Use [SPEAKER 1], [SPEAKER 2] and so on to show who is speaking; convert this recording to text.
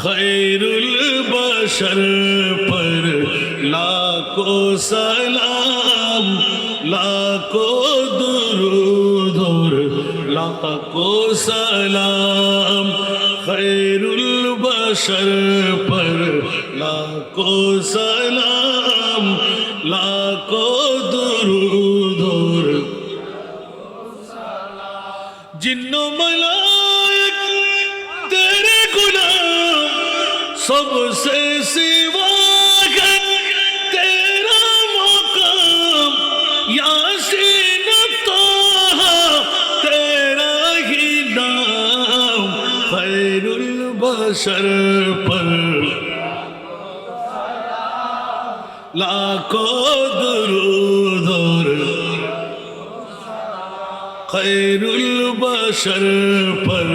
[SPEAKER 1] खैरुल बशर पर लाखों सलाम, लाखों दुरूद और लाखों सलाम। खैरुल बशर पर लाखों सलाम, लाखों दुरूद और जिन्नो मलाइक तेरे गुलाम, सबसे सिवा है तेरा मुकाम। यासीन ताहा तेरा ही नाम। खैरुल बशर पर लाखों दुरूद और खैरुल बशर पर